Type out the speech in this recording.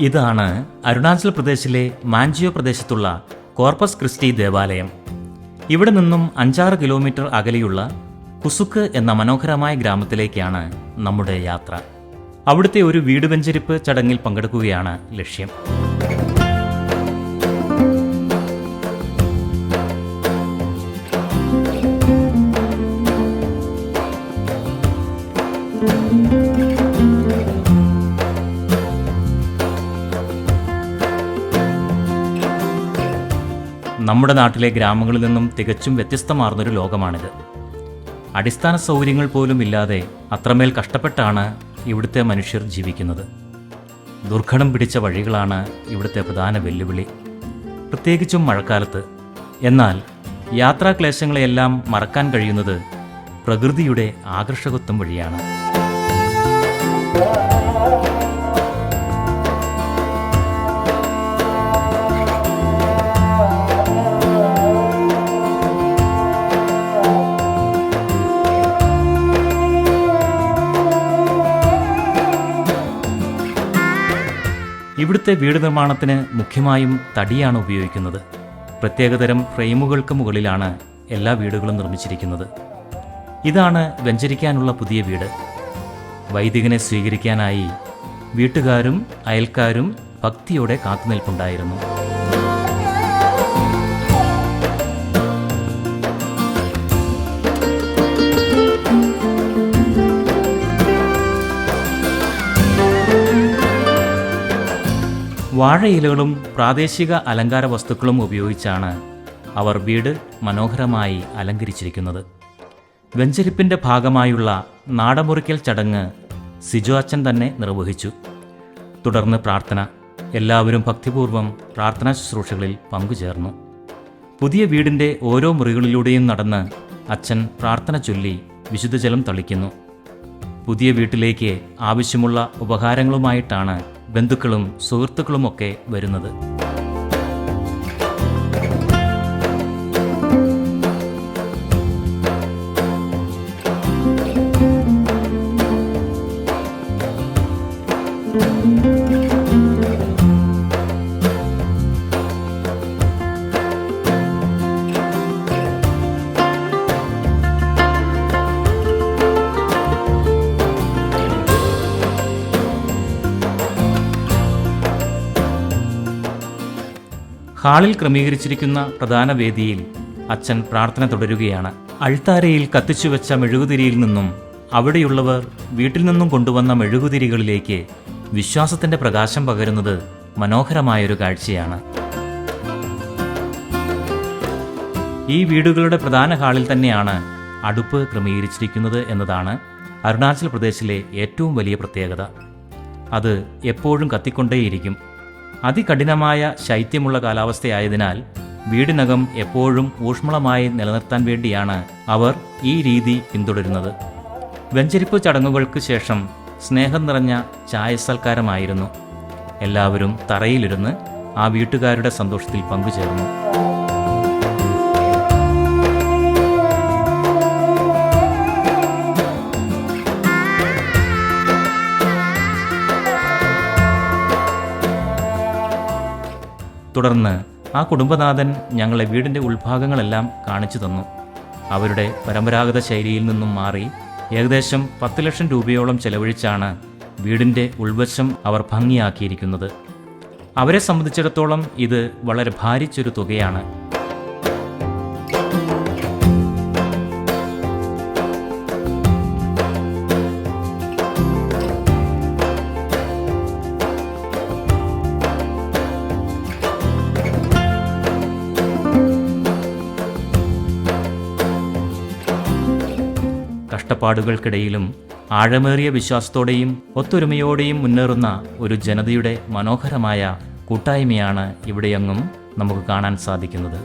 ഇതാണ് അരുണാചൽ പ്രദേശിലെ മാഞ്ചിയോ പ്രദേശത്തുള്ള കോർപ്പസ് ക്രിസ്റ്റി ദേവാലയം. ഇവിടെ നിന്നും 5-6 കിലോമീറ്റർ അകലെയുള്ള കുസുക്ക് എന്ന മനോഹരമായ ഗ്രാമത്തിലേക്കാണ് നമ്മുടെ യാത്ര. അവിടുത്തെ ഒരു വീട് വെഞ്ചരിപ്പ് ചടങ്ങിൽ പങ്കെടുക്കുകയാണ് ലക്ഷ്യം. നമ്മുടെ നാട്ടിലെ ഗ്രാമങ്ങളിൽ നിന്നും തികച്ചും വ്യത്യസ്തമാർന്നൊരു ലോകമാണിത്. അടിസ്ഥാന സൗകര്യങ്ങൾ പോലും ഇല്ലാതെ അത്രമേൽ കഷ്ടപ്പെട്ടാണ് ഇവിടുത്തെ മനുഷ്യർ ജീവിക്കുന്നത്. ദുർഘടം പിടിച്ച വഴികളാണ് ഇവിടുത്തെ പ്രധാന വെല്ലുവിളി, പ്രത്യേകിച്ചും മഴക്കാലത്ത്. എന്നാൽ യാത്രാക്ലേശങ്ങളെയെല്ലാം മറക്കാൻ കഴിയുന്നത് പ്രകൃതിയുടെ ആകർഷകത്വം വഴിയാണ്. ഇവിടുത്തെ വീട് നിർമ്മാണത്തിന് മുഖ്യമായും തടിയാണ് ഉപയോഗിക്കുന്നത്. പ്രത്യേകതരം ഫ്രെയിമുകൾക്ക് മുകളിലാണ് എല്ലാ വീടുകളും നിർമ്മിച്ചിരിക്കുന്നത്. ഇതാണ് വെഞ്ചരിക്കാനുള്ള പുതിയ വീട്. വൈദികനെ സ്വീകരിക്കാനായി വീട്ടുകാരും അയൽക്കാരും ഭക്തിയോടെ കാത്തുനിൽപ്പുണ്ടായിരുന്നു. വാഴയിലകളും പ്രാദേശിക അലങ്കാര വസ്തുക്കളും ഉപയോഗിച്ചാണ് അവർ വീട് മനോഹരമായി അലങ്കരിച്ചിരിക്കുന്നത്. വെഞ്ചരിപ്പിൻ്റെ ഭാഗമായുള്ള നാടമുറിക്കൽ ചടങ്ങ് സിജോ അച്ഛൻ തന്നെ നിർവഹിച്ചു. തുടർന്ന് പ്രാർത്ഥന. എല്ലാവരും ഭക്തിപൂർവ്വം പ്രാർത്ഥനാ ശുശ്രൂഷകളിൽ പങ്കുചേർന്നു. പുതിയ വീടിൻ്റെ ഓരോ മുറികളിലൂടെയും നടന്ന് അച്ഛൻ പ്രാർത്ഥന ചൊല്ലി വിശുദ്ധജലം തളിക്കുന്നു. പുതിയ വീട്ടിലേക്ക് ആവശ്യമുള്ള ഉപഹാരങ്ങളുമായിട്ടാണ് ബന്ധുക്കളും സുഹൃത്തുക്കളുമൊക്കെ വരുന്നത്. ഹാളിൽ ക്രമീകരിച്ചിരിക്കുന്ന പ്രധാന വേദിയിൽ അച്ഛൻ പ്രാർത്ഥന തുടരുകയാണ്. അൾത്താരയിൽ കത്തിച്ചുവെച്ച മെഴുകുതിരിയിൽ നിന്നും അവിടെയുള്ളവർ വീട്ടിൽ നിന്നും കൊണ്ടുവന്ന മെഴുകുതിരികളിലേക്ക് വിശ്വാസത്തിന്റെ പ്രകാശം പകരുന്നത് മനോഹരമായൊരു കാഴ്ചയാണ്. ഈ വീടുകളുടെ പ്രധാന ഹാളിൽ തന്നെയാണ് അടുപ്പ് ക്രമീകരിച്ചിരിക്കുന്നത് എന്നതാണ് അരുണാചൽ പ്രദേശിലെ ഏറ്റവും വലിയ പ്രത്യേകത. അത് എപ്പോഴും കത്തിക്കൊണ്ടേയിരിക്കും. അതികഠിനമായ ശൈത്യമുള്ള കാലാവസ്ഥയായതിനാൽ വീടിനകം എപ്പോഴും ഊഷ്മളമായി നിലനിർത്താൻ വേണ്ടിയാണ് അവർ ഈ രീതി പിന്തുടരുന്നത്. വെഞ്ചരിപ്പ് ചടങ്ങുകൾക്ക് ശേഷം സ്നേഹം നിറഞ്ഞ ചായസൽക്കാരമായിരുന്നു. എല്ലാവരും തറയിലിരുന്ന് ആ വീട്ടുകാരുടെ സന്തോഷത്തിൽ പങ്കുചേർന്നു. തുടർന്ന് ആ കുടുംബനാഥൻ ഞങ്ങളെ വീടിൻ്റെ ഉൾഭാഗങ്ങളെല്ലാം കാണിച്ചു തന്നു. അവരുടെ പരമ്പരാഗത ശൈലിയിൽ നിന്നും മാറി ഏകദേശം 10 ലക്ഷം രൂപയോളം ചെലവഴിച്ചാണ് വീടിൻ്റെ ഉൾവശം അവർ ഭംഗിയാക്കിയിരിക്കുന്നത്. അവരെ സംബന്ധിച്ചിടത്തോളം ഇത് വളരെ ഭാരിച്ചൊരു തുകയാണ്. കഷ്ടപ്പാടുകൾക്കിടയിലും ആഴമേറിയ വിശ്വാസത്തോടെയും ഒത്തൊരുമയോടെയും മുന്നേറുന്ന ഒരു ജനതയുടെ മനോഹരമായ കൂട്ടായ്മയാണ് ഇവിടെയെങ്ങും നമുക്ക് കാണാൻ സാധിക്കുന്നത്.